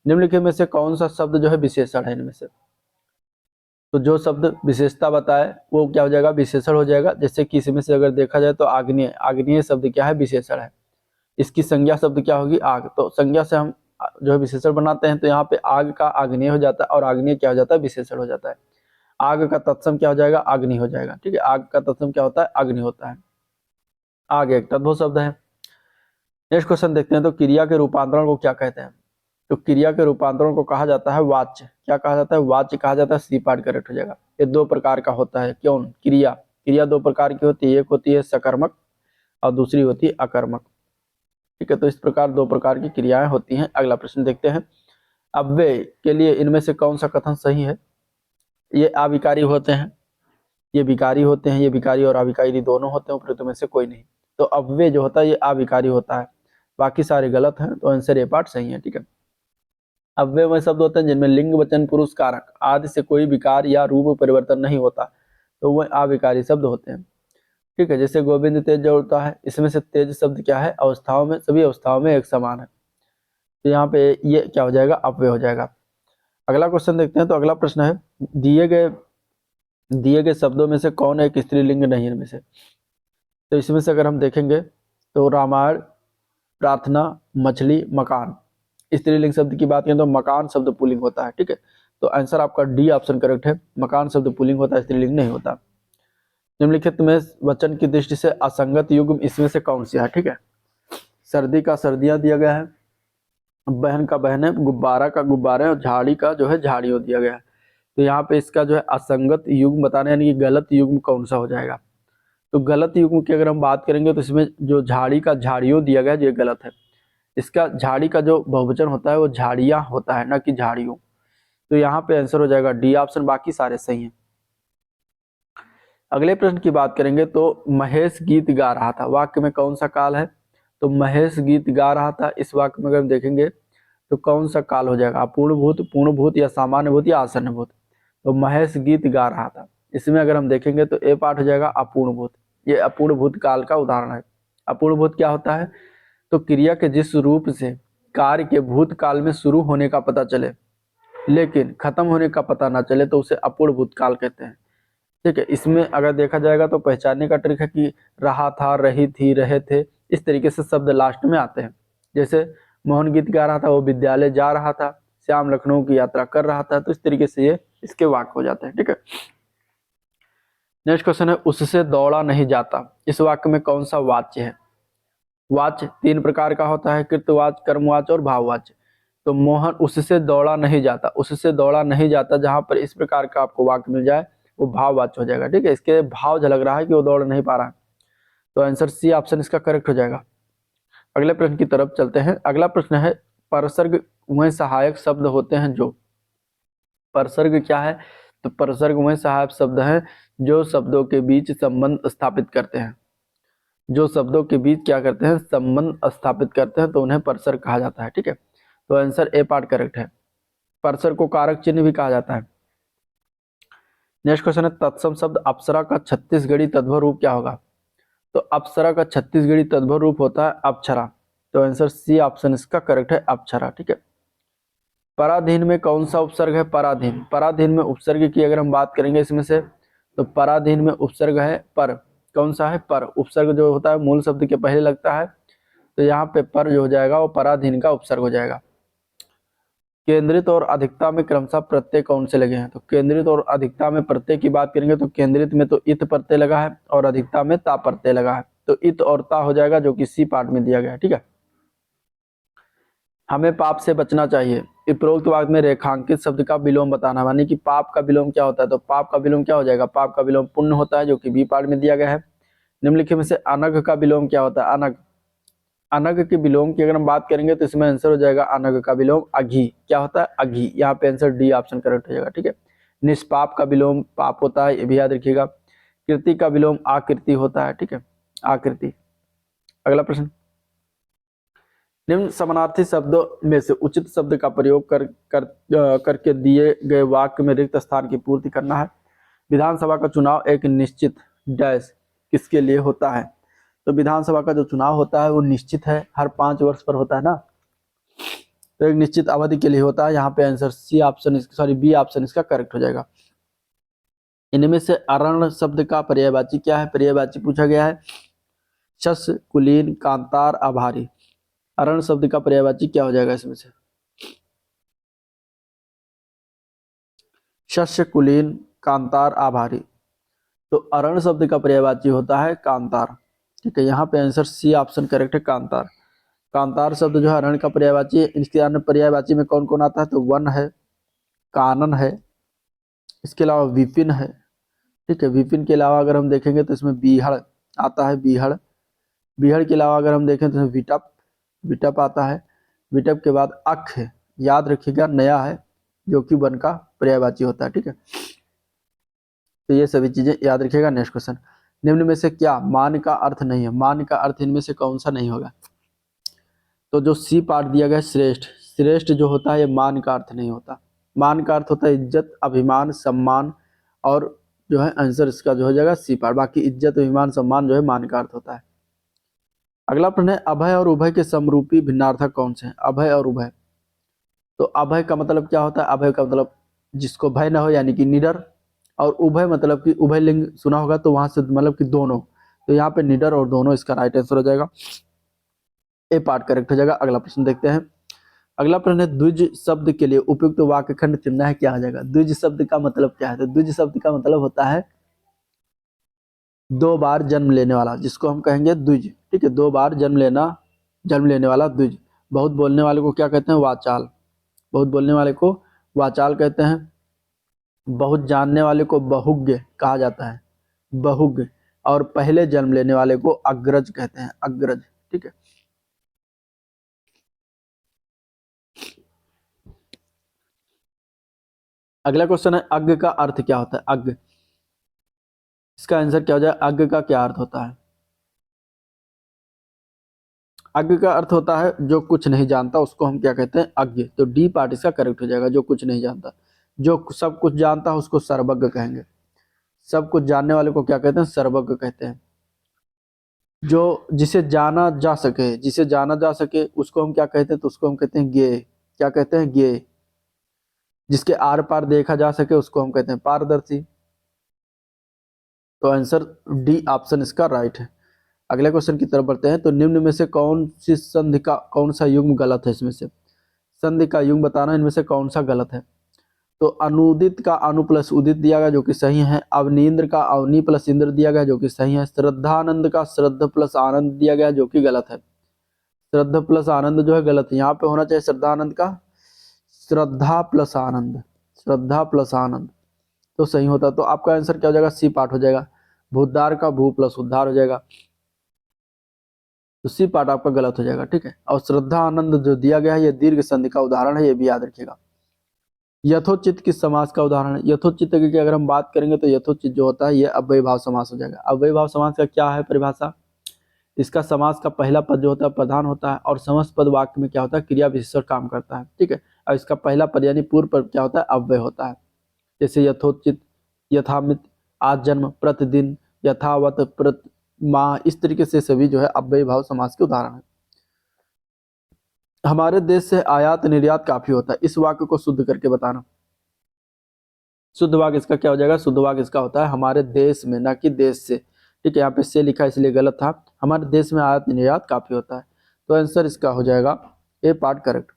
निम्नलिखित में से कौन सा शब्द जो है विशेषण है इनमें से? तो जो शब्द विशेषता बताए वो क्या हो जाएगा? विशेषण हो जाएगा। जैसे कि इसमें से अगर देखा जाए तो आग्नेय, आग्नेय शब्द क्या है? विशेषण है। इसकी संज्ञा शब्द क्या होगी? आग। तो संज्ञा से हम जो है विशेषण बनाते हैं, तो यहाँ पे आग का आग्नेय हो जाता है और आग्नेय क्या हो जाता है? विशेषण हो जाता है। आग का तत्सम क्या हो जाएगा? अग्नि हो जाएगा, ठीक है। आग का तत्सम क्या होता है? अग्नि होता है। आग एक तद्भव शब्द है। नेक्स्ट क्वेश्चन देखते हैं। तो क्रिया के रूपांतरण को क्या कहते हैं? तो क्रिया के रूपांतरण को कहा जाता है वाच्य। क्या कहा जाता है? वाच्य कहा जाता है। सी पार्ट करेक्ट हो जाएगा। ये 2 प्रकार का होता है। क्यों? क्रिया, क्रिया 2 प्रकार की होती है। एक होती है सकर्मक और दूसरी होती है अकर्मक, ठीक है। तो इस प्रकार 2 प्रकार की क्रियाएं होती हैं। अगला प्रश्न देखते हैं। अव्यय के लिए इनमें से कौन सा कथन सही है? ये अविकारी होते हैं, ये विकारी होते हैं। ये विकारी और अविकारी दोनों होते हैं, उपरोक्त में से कोई नहीं। तो अव्यय जो होता है ये अविकारी होता है, बाकी सारे गलत हैं। तो आंसर ए पार्ट सही है, ठीक है। अव्यय में शब्द होते हैं जिनमें लिंग, वचन, पुरुष, कारक आदि से कोई विकार या रूप परिवर्तन नहीं होता, तो वह अविकारी शब्द होते हैं, ठीक है। जैसे गोविंद तेज जो होता है, इसमें से तेज शब्द क्या है? अवस्थाओं में, सभी अवस्थाओं में एक समान है। तो यहाँ पे ये क्या हो जाएगा? अव्यय हो जाएगा। अगला क्वेश्चन देखते हैं। तो अगला प्रश्न है, दिए गए शब्दों में से कौन एक स्त्रीलिंग नहीं है इनमें से? तो इसमें से अगर हम देखेंगे तो रामायण, प्रार्थना, मछली, मकान। स्त्रीलिंग शब्द की बात करें तो मकान शब्द पुल्लिंग होता है, ठीक है। तो आंसर आपका डी ऑप्शन करेक्ट है। मकान शब्द पुल्लिंग होता है, स्त्रीलिंग नहीं होता। निम्नलिखित में वचन की दृष्टि से असंगत युग्म इसमें से कौन सी है? ठीक है, सर्दी का सर्दियां दिया गया है, बहन का बहने, गुब्बारा का गुब्बारे और झाड़ी का जो है झाड़ियों दिया गया है। तो यहाँ पे इसका जो है असंगत युग्म बताने यानी कि गलत युग्म कौन सा हो जाएगा? तो गलत युग्म की अगर हम बात करेंगे तो इसमें जो झाड़ी का झाड़ियों दिया गया है ये गलत है। इसका झाड़ी का जो बहुवचन होता है वो झाड़ियां होता है, ना कि झाड़ियों। तो यहाँ पे आंसर हो जाएगा डी ऑप्शन, बाकी सारे सही हैं। अगले प्रश्न की बात करेंगे तो महेश गीत गा रहा था, वाक्य में कौन सा काल है? तो महेश गीत गा रहा था, इस वाक्य में अगर हम देखेंगे तो कौन सा काल हो जाएगा? अपूर्ण भूत, पूर्ण भूत या सामान्य भूत या आसन्न भूत? तो महेश गीत गा रहा था, इसमें अगर हम देखेंगे तो ए पार्ट हो जाएगा अपूर्ण भूत। ये अपूर्ण भूत काल का उदाहरण है। अपूर्ण भूत क्या होता है? तो क्रिया के जिस रूप से कार्य के भूतकाल में शुरू होने का पता चले लेकिन खत्म होने का पता ना चले तो उसे अपूर्ण भूतकाल कहते हैं, ठीक है। इसमें अगर देखा जाएगा तो पहचानने का ट्रिक है कि रहा था, रही थी, रहे थे, इस तरीके से शब्द लास्ट में आते हैं। जैसे मोहन गीत गा रहा था, वो विद्यालय जा रहा था, श्याम लखनऊ की यात्रा कर रहा था। तो इस तरीके से ये इसके वाक्य हो जाते हैं। ठीक है, नेक्स्ट क्वेश्चन है उससे दौड़ा नहीं जाता। इस वाक्य में कौन सा वाच्य है? वाच्य 3 प्रकार का होता है, कृतवाच्य, कर्मवाच्य और भाववाच्य। तो मोहन उससे दौड़ा नहीं जाता, उससे दौड़ा नहीं जाता, जहां पर इस प्रकार का आपको वाक्य मिल जाए वो भाववाच्य हो जाएगा। ठीक है, इसके भाव झलक रहा है कि वो दौड़ नहीं पा रहा है, तो आंसर सी ऑप्शन इसका करेक्ट हो जाएगा। अगले प्रश्न की तरफ चलते हैं। अगला प्रश्न है परसर्ग वह सहायक शब्द होते हैं जो, परसर्ग क्या है? तो परसर्ग वह सहायक शब्द हैं जो शब्दों के बीच संबंध स्थापित करते हैं, जो शब्दों के बीच क्या करते हैं? संबंध स्थापित करते हैं, तो उन्हें परसर्ग कहा जाता है। ठीक है, तो आंसर ए पार्ट करेक्ट है। परसर्ग को कारक चिन्ह भी कहा जाता है। नेक्स्ट क्वेश्चन है तत्सम शब्द अप्सरा का छत्तीसगढ़ी तद्भव रूप क्या होगा? तो अप्सरा का छत्तीसगढ़ी तद्भव रूप होता है अप्सरा, तो आंसर सी ऑप्शन इसका करेक्ट है, अप्सरा। ठीक है, पराधीन में कौन सा उपसर्ग है? पराधीन, पराधीन में उपसर्ग की अगर हम बात करेंगे इसमें से, तो पराधीन में उपसर्ग है पर। कौन सा है? पर। उपसर्ग जो होता है मूल शब्द के पहले लगता है, तो यहाँ पे पर जो हो जाएगा वो पराधीन का उपसर्ग हो जाएगा। केंद्रित और अधिकता में क्रमशः प्रत्यय कौन से लगे हैं? तो केंद्रित और अधिकता में प्रत्यय की बात करेंगे तो केंद्रित में तो इत प्रत्यय लगा है और अधिकता में ता प्रत्यय लगा है, तो इत और ता हो जाएगा, जो कि सी पार्ट में दिया गया है। ठीक है, हमें पाप से बचना चाहिए। उपरोक्त वाक्य में रेखांकित शब्द का विलोम बताना, मानी कि पाप का विलोम क्या होता है? तो पाप का विलोम क्या हो जाएगा? पाप का विलोम पुण्य होता है, जो कि बी पार्ट में दिया गया है। निम्नलिखित में से अनघ का विलोम क्या होता है? अनघ, अनग के विलोम की अगर हम बात करेंगे तो इसमें आंसर हो जाएगा अनग का विलोम अघी। क्या होता है? अघी। यहाँ पे आंसर डी ऑप्शन करेक्ट हो जाएगा। ठीक है, निष्पाप का विलोम पाप होता है, ये भी याद रखिएगा। कृति का विलोम आकृति होता है। ठीक है, आकृति। अगला प्रश्न, निम्न समानार्थी शब्दों में से उचित शब्द का प्रयोग करके दिए गए वाक्य में रिक्त स्थान की पूर्ति करना है। विधानसभा का चुनाव एक निश्चित डैश किसके लिए होता है? तो विधानसभा का जो चुनाव होता है वो निश्चित है, हर 5 वर्ष पर होता है ना, तो एक निश्चित अवधि के लिए होता है। यहाँ पे answer C option sorry B option इसका करेक्ट हो जाएगा। इनमें से अरण शब्द का पर्यायवाची क्या है? पर्यायवाची पूछा गया है शस, कुलीन, कांतार, आभारी। अरण शब्द का पर्यायवाची क्या हो जाएगा इसमें से? शस्य, कुलीन, कांतार, आभारी। तो अरण शब्द का पर्यायवाची होता है कांतार। ठीक है, यहाँ पे आंसर सी ऑप्शन करेक्ट है, कांतार। कांतार शब्द जो है अरण का पर्यायवाची है। इसके अन्य पर्यायवाची में कौन कौन आता है? तो वन है, कानन है, इसके अलावा विपिन है। ठीक है, विपिन के अलावा अगर हम देखेंगे तो इसमें बीहड़ आता है, बीहड़। बीहड़ के अलावा अगर हम देखें तो इसमें विटप, विटप आता है। विटप के बाद अख है, याद रखिएगा, नया है, जो कि वन का पर्यायवाची होता है। ठीक है, तो ये सभी चीजें याद रखिएगा। नेक्स्ट क्वेश्चन, निम्न में से क्या मान का अर्थ नहीं है? मान का अर्थ इनमें से कौन सा नहीं होगा? तो जो सी पार्ट दिया गया श्रेष्ठ, श्रेष्ठ जो होता है ये मान का अर्थ नहीं होता। मान का अर्थ होता है इज्जत, अभिमान, सम्मान, और जो है आंसर इसका जो हो जाएगा सी पार्ट। बाकी इज्जत, अभिमान, सम्मान जो है मान का अर्थ होता है। अगला प्रश्न है अभय और उभय के समरूपी भिन्नार्थक कौन से हैं? अभय और उभय, तो अभय का मतलब क्या होता है? अभय का मतलब जिसको भय न हो, यानी कि निडर। और उभय मतलब कि उभय लिंग सुना होगा, तो वहां से मतलब कि दोनों, तो यहाँ पे निडर और दोनों इसका राइट आंसर हो जाएगा, ए पार्ट करेक्ट हो जाएगा। अगला प्रश्न देखते हैं। अगला प्रश्न है द्विज शब्द के लिए उपयुक्त वाक्य खंड चुनना है, क्या हो जाएगा? द्विज शब्द का मतलब क्या है? तो द्विज शब्द का मतलब होता है 2 बार जन्म लेने वाला, जिसको हम कहेंगे द्विज। ठीक है, 2 बार जन्म लेने वाला द्विज। बहुत बोलने वाले को क्या कहते हैं? वाचाल। बहुत बोलने वाले को वाचाल कहते हैं। बहुत जानने वाले को बहुज्ञ कहा जाता है, बहुज्ञ। और पहले जन्म लेने वाले को अग्रज कहते हैं, अग्रज। ठीक है, अगला क्वेश्चन है अज्ञ का अर्थ क्या होता है? अज्ञ, इसका आंसर क्या हो जाए? अज्ञ का क्या अर्थ होता है? अज्ञ का अर्थ होता है जो कुछ नहीं जानता, उसको हम क्या कहते हैं? अज्ञ। तो डी पार्ट इसका करेक्ट हो जाएगा, जो कुछ नहीं जानता। जो सब कुछ जानता है उसको सर्वज्ञ कहेंगे। सब कुछ जानने वाले को क्या कहते हैं? सर्वज्ञ कहते हैं। जो जिसे जाना जा सके, जिसे जाना जा सके उसको हम क्या कहते हैं? तो उसको हम कहते हैं ज्ञेय। क्या कहते हैं? ज्ञेय। जिसके आर पार देखा जा सके उसको हम कहते हैं पारदर्शी। तो आंसर डी ऑप्शन इसका राइट है। अगले क्वेश्चन की तरफ बढ़ते हैं। तो निम्न में से कौन सी संधि का कौन सा युग्म गलत है? इसमें से संधि का युग बताना, इनमें से कौन सा गलत है। तो अनुदित का अनु प्लस उदित दिया गया जो कि सही है। अवनींद्र का अवनी प्लस इंद्र दिया गया जो कि सही है। श्रद्धानंद का श्रद्ध प्लस आनंद दिया गया जो कि गलत है। श्रद्ध प्लस आनंद जो है गलत है, यहाँ पे होना चाहिए श्रद्धानंद का श्रद्धा प्लस आनंद, श्रद्धा प्लस आनंद तो सही होता। तो आपका आंसर क्या हो जाएगा, सी पार्ट हो जाएगा। भूतधार का भू प्लस उद्धार हो जाएगा, तो सी पार्ट आपका गलत हो जाएगा, ठीक है। और श्रद्धा आनंद जो दिया गया है ये दीर्घ संधि का उदाहरण है, ये भी याद रखिएगा। यथोचित किस समास का उदाहरण है। यथोचित की अगर हम बात करेंगे तो यथोचित जो होता है ये अव्ययी भाव समास हो जाएगा। अव्ययी भाव समास का क्या है परिभाषा, इसका समास का पहला पद जो होता है प्रधान होता है और समस्त पद वाक्य में क्या होता है क्रिया विशेषण काम करता है, ठीक है। और इसका पहला पद यानी पूर्व पद क्या होता है, अव्यय होता है। जैसे यथोचित, यथामित, आज जन्म, प्रतिदिन, यथावत, प्रति माह, इस तरीके से सभी जो है अव्ययी भाव समास के उदाहरण है। हमारे देश से आयात निर्यात काफी होता है, इस वाक्य को शुद्ध करके बताना। शुद्ध वाक्य इसका क्या हो जाएगा, शुद्ध वाक्य इसका होता है हमारे देश में, ना कि देश से, ठीक है। यहाँ पे से लिखा इसलिए गलत था, हमारे देश में आयात निर्यात काफी होता है। तो आंसर इसका हो जाएगा ए पार्ट करेक्ट।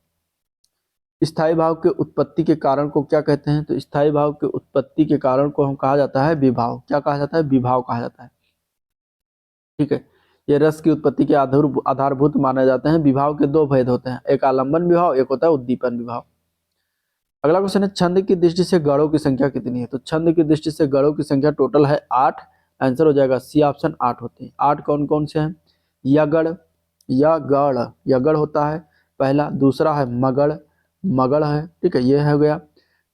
स्थायी भाव के उत्पत्ति के कारण को क्या कहते हैं, तो स्थायी भाव के उत्पत्ति के कारण को हम कहा जाता है विभाव। क्या कहा जाता है, विभाव कहा जाता है, ठीक है। ये रस की उत्पत्ति के आधारभूत माने जाते हैं। विभाव के दो भेद होते हैं, एक आलंबन विभाव, एक होता है उद्दीपन विभाव। अगला क्वेश्चन है छंद की दृष्टि से गणों की संख्या कितनी है। तो छंद की दृष्टि से गणों की संख्या टोटल है 8। आंसर हो जाएगा सी ऑप्शन 8 होते हैं। 8 कौन कौन से हैं, यगड़, यगड़, यगड़ होता है पहला। दूसरा है मगड़, मगड़ है, ठीक है, ये हो गया।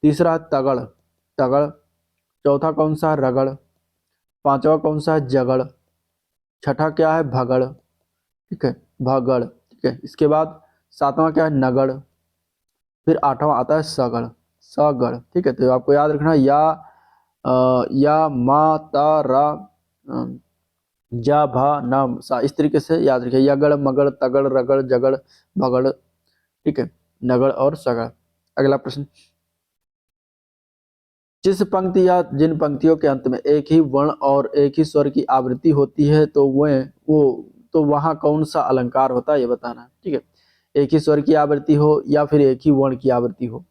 तीसरा है तगड़, तगड़। चौथा कौन सा है, रगड़। पांचवा कौन सा है, जगड़। छठा क्या है, भगड़, ठीक है, भगड़, ठीक है। इसके बाद सातवां क्या है, नगड़। फिर आठवां आता है सगड़, सगड़, ठीक है। तो आपको याद रखना या मा ता रा जा भा ना सा, इस तरीके से याद रखिए। यगड़, मगड़, तगड़, रगड़, जगड़, भगड़, ठीक है, नगड़ और सगड़। अगला प्रश्न, जिस पंक्ति या जिन पंक्तियों के अंत में एक ही वर्ण और एक ही स्वर की आवृत्ति होती है तो वो वहां कौन सा अलंकार होता है ये बताना है, ठीक है। एक ही स्वर की आवृत्ति हो या फिर एक ही वर्ण की आवृत्ति हो।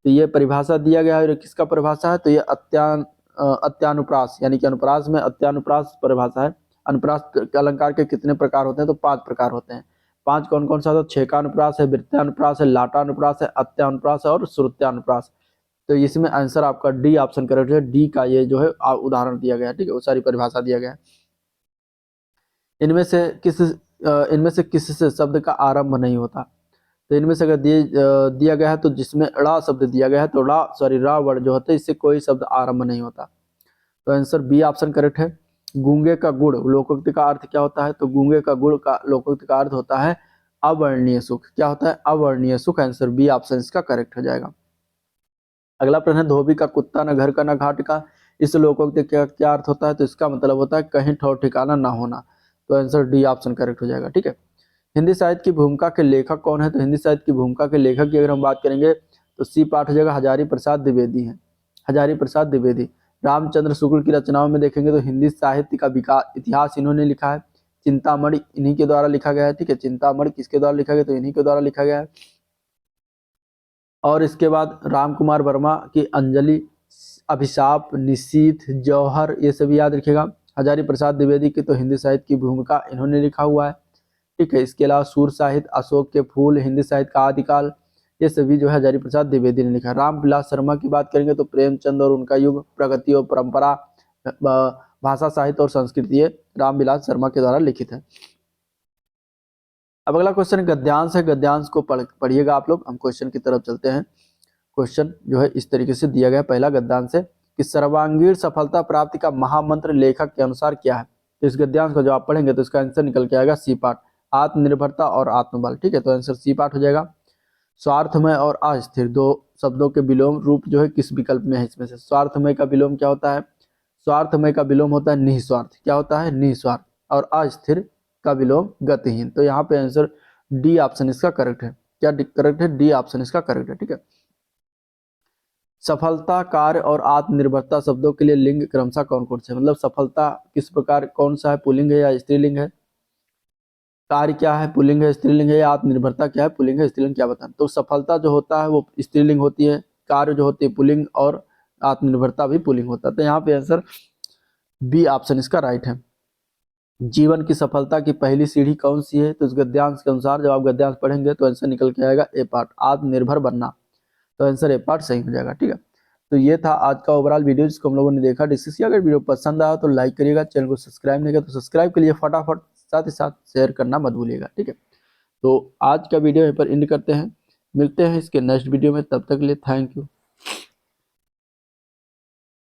तो ये परिभाषा दिया गया है, किसका परिभाषा है, तो ये अत्यानुप्रास यानी कि अनुप्रास में अत्यानुप्रास परिभाषा है। अनुप्रास अलंकार के कितने प्रकार होते हैं, तो 5 प्रकार होते हैं। 5 कौन कौन सा, तो छेकानुप्रास है, वृत्तानुप्रास है, लाटानुप्रास है, अत्यानुप्रास है और श्रुत्यानुप्रास। तो इसमें आंसर आपका डी ऑप्शन करेक्ट है। डी का ये जो है उदाहरण दिया गया है, ठीक है, वो सारी परिभाषा दिया गया है। इनमें से किस से शब्द का आरंभ नहीं होता। तो इनमें से अगर दिया गया है तो जिसमें ड़ा शब्द दिया गया है तो रा वर्ड जो होता है इससे कोई शब्द आरंभ नहीं होता। तो आंसर बी ऑप्शन करेक्ट है। गूंगे का गुड़ लोकोक्ति का अर्थ क्या होता है, तो गूंगे का गुड़ का लोकोक्ति का अर्थ होता है अवर्णीय सुख। क्या होता है, अवर्णीय सुख। आंसर बी ऑप्शन इसका करेक्ट हो जाएगा। अगला प्रश्न है धोबी का कुत्ता न घर का न घाट का, इस लोकोक्ति का क्या अर्थ होता है, तो इसका मतलब होता है कहीं ठौर ठिकाना ना होना। तो आंसर डी ऑप्शन करेक्ट हो जाएगा, ठीक है। हिंदी साहित्य की भूमिका के लेखक कौन है, तो हिंदी साहित्य की भूमिका के लेखक की अगर हम बात करेंगे तो सी पार्ट हो जाएगा हजारी प्रसाद द्विवेदी है, हजारी प्रसाद द्विवेदी। रामचंद्र शुक्ल की रचनाओं में देखेंगे तो हिंदी साहित्य का विकास इतिहास इन्होंने लिखा है। चिंतामणि इन्हीं के द्वारा लिखा गया है, ठीक है। चिंतामणि किसके द्वारा लिखा गया, तो इन्हीं के द्वारा लिखा गया है। और इसके बाद राम कुमार वर्मा की अंजलि, अभिशाप, निशीथ, जौहर, ये सभी याद रखिएगा। हजारी प्रसाद द्विवेदी की तो हिंदी साहित्य की भूमिका इन्होंने लिखा हुआ है, ठीक है। इसके अलावा सूर साहित्य, अशोक के फूल, हिंदी साहित्य का आदिकाल, ये सभी जो है हजारी प्रसाद द्विवेदी ने लिखा। रामविलास शर्मा की बात करेंगे तो प्रेमचंद और उनका युग, प्रगति और परंपरा, भाषा साहित्य और संस्कृति, ये रामविलास शर्मा के द्वारा लिखित है। अब अगला क्वेश्चन गद्यांश है, गद्यांश को पढ़िएगा आप लोग। हम क्वेश्चन की तरफ चलते हैं। क्वेश्चन जो है इस तरीके से दिया गया, पहला गद्यांश है कि सर्वांगीण सफलता प्राप्ति का महामंत्र लेखक के अनुसार क्या है। तो इस गद्यांश को जब आप पढ़ेंगे तो इसका आंसर निकल के आएगा सी पार्ट, आत्मनिर्भरता और आत्मबल, ठीक है। तो आंसर सी पार्ट हो जाएगा। स्वार्थमय और अस्थिर दो शब्दों के विलोम रूप जो है किस विकल्प में है इसमें से। स्वार्थमय का विलोम क्या होता है, स्वार्थमय का विलोम होता है निस्वार्थ। क्या होता है, निस्वार्थ। और अस्थिर का विलोम गतिहीन। तो यहाँ पे आंसर डी ऑप्शन इसका करेक्ट है। क्या करेक्ट है, डी ऑप्शन इसका करेक्ट है, ठीक है। सफलता, कार्य और आत्मनिर्भरता शब्दों के लिए लिंग क्रमशः कौन कौन से, मतलब सफलता किस प्रकार कौन सा है, पुल्लिंग है या स्त्रीलिंग है। कार्य क्या है, पुल्लिंग है स्त्रीलिंग है, या आत्मनिर्भरता क्या है, पुल्लिंग है स्त्रीलिंग, क्या बताना। तो सफलता जो होता है वो स्त्रीलिंग होती है, कार्य जो होती है पुल्लिंग, और आत्मनिर्भरता भी पुल्लिंग होता है। तो यहाँ पे आंसर बी ऑप्शन इसका राइट है। जीवन की सफलता की पहली सीढ़ी कौन सी है, तो इस गद्यांश के अनुसार जब आप गद्यांश पढ़ेंगे तो आंसर निकल के आएगा ए पार्ट, आत्मनिर्भर बनना। तो आंसर ए पार्ट सही हो जाएगा। ठीक है, तो ये था आज का ओवरऑल वीडियो जिसको हम लोगों ने देखा, डिस्कस किया। अगर वीडियो पसंद आया तो लाइक करिएगा, चैनल को सब्सक्राइब नहीं किया तो सब्सक्राइब के लिए फटाफट, साथ ही साथ शेयर करना मत भूलिएगा। ठीक है, तो आज का वीडियो यहीं पर एंड करते हैं, मिलते हैं इसके नेक्स्ट वीडियो में, तब तक के लिए थैंक यू।